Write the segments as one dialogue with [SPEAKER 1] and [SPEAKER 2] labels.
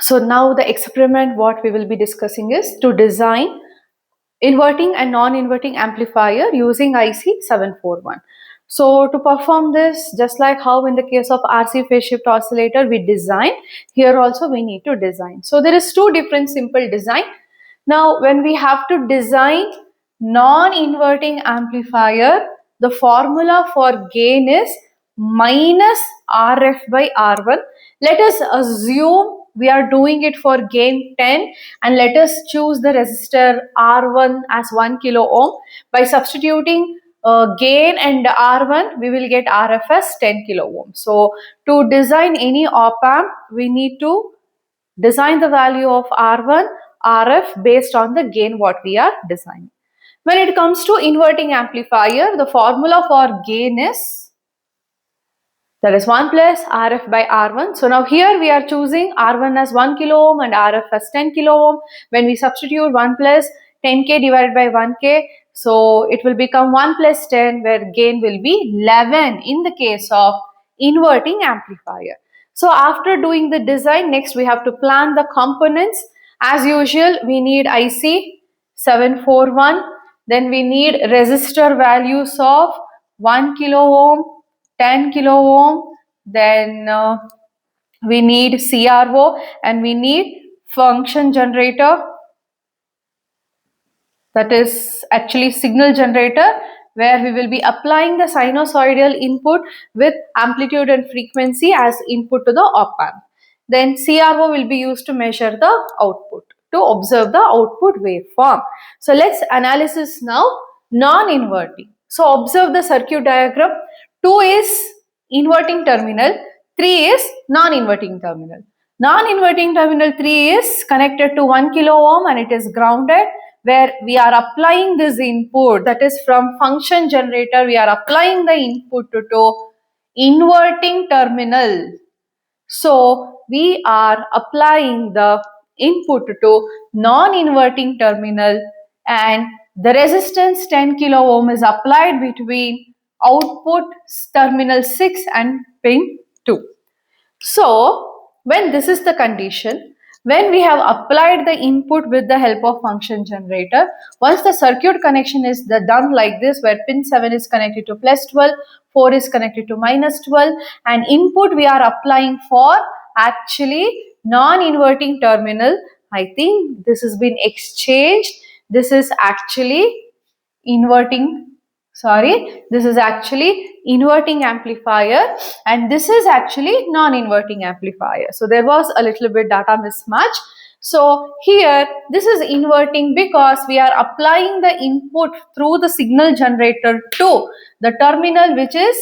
[SPEAKER 1] So now the experiment what we will be discussing is to design inverting and non-inverting amplifier using IC 741. So to perform this, just like how in the case of RC phase shift oscillator we design, here also we need to design. So there is two different simple design. Now when we have to design non-inverting amplifier, the formula for gain is minus RF by R1. Let us assume we are doing it for gain 10 and let us choose the resistor R1 as 1 kilo ohm. By substituting gain and R1, we will get RF as 10 kilo ohm. So to design any op amp, we need to design the value of R1, RF based on the gain what we are designing. When it comes to inverting amplifier, the formula for gain is, that is 1 plus RF by R1. So now here we are choosing R1 as 1 kilo ohm and RF as 10 kilo ohm. When we substitute 1 plus 10k divided by 1k, so it will become 1 plus 10 where gain will be 11 in the case of inverting amplifier. So after doing the design, next we have to plan the components. As usual, we need IC 741. Then we need resistor values of 1 kilo ohm, 10 kilo ohm, then we need CRO and we need function generator, that is actually signal generator, where we will be applying the sinusoidal input with amplitude and frequency as input to the op amp. Then CRO will be used to measure the output, to observe the output waveform. So let's analysis now non-inverting. So observe the circuit diagram. 2 is inverting terminal, 3 is non-inverting terminal. Non-inverting terminal 3 is connected to 1 kilo ohm and it is grounded, where we are applying this input, that is from function generator we are applying the input to inverting terminal. So we are applying the input to non-inverting terminal and the resistance 10 kilo ohm is applied between output terminal 6 and pin 2. So when this is the condition, when we have applied the input with the help of function generator, once the circuit connection is done like this, where pin 7 is connected to plus 12, 4 is connected to minus 12, and input we are applying for actually non-inverting terminal. I think this has been exchanged. This is actually this is actually inverting amplifier and this is actually non-inverting amplifier. So there was a little bit data mismatch. So here this is inverting because we are applying the input through the signal generator to the terminal which is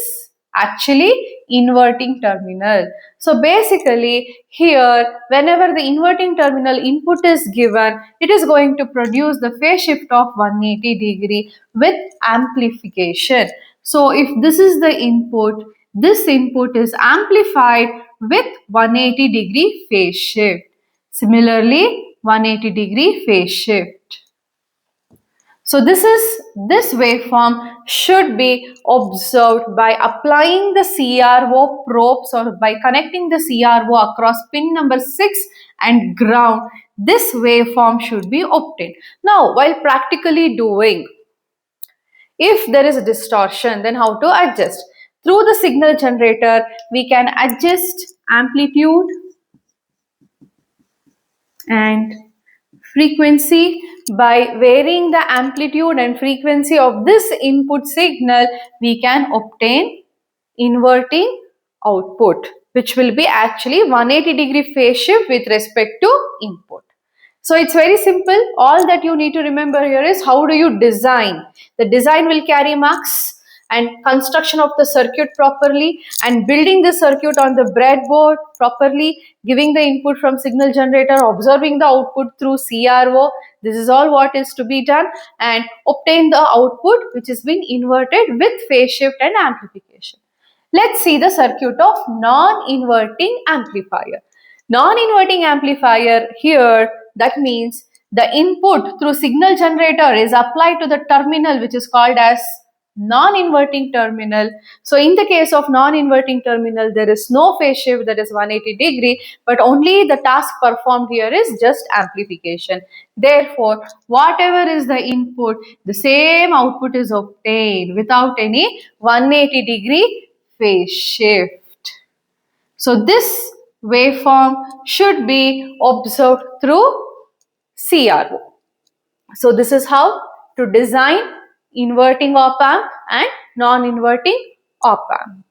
[SPEAKER 1] actually inverting terminal. So basically here whenever the inverting terminal input is given, it is going to produce the phase shift of 180 degree with amplification. So if this is the input, this input is amplified with 180 degree phase shift. Similarly 180 degree phase shift. So this waveform should be observed by applying the CRO probes or by connecting the CRO across pin number 6 and ground. This waveform should be obtained. Now while practically doing, if there is a distortion, then how to adjust? Through the signal generator, we can adjust amplitude and frequency. By varying the amplitude and frequency of this input signal, we can obtain inverting output, which will be actually 180 degree phase shift with respect to input. So it's very simple. All that you need to remember here is how do you design. The design will carry marks, and construction of the circuit properly and building the circuit on the breadboard properly, giving the input from signal generator, observing the output through CRO. This is all what is to be done, and obtain the output which has been inverted with phase shift and amplification. Let's see the circuit of non-inverting amplifier. Non-inverting amplifier here, that means the input through signal generator is applied to the terminal which is called as non-inverting terminal. So in the case of non-inverting terminal, there is no phase shift, that is 180 degree, but only the task performed here is just amplification. Therefore, whatever is the input, the same output is obtained without any 180 degree phase shift. So this waveform should be observed through CRO. So this is how to design inverting op amp and non-inverting op amp.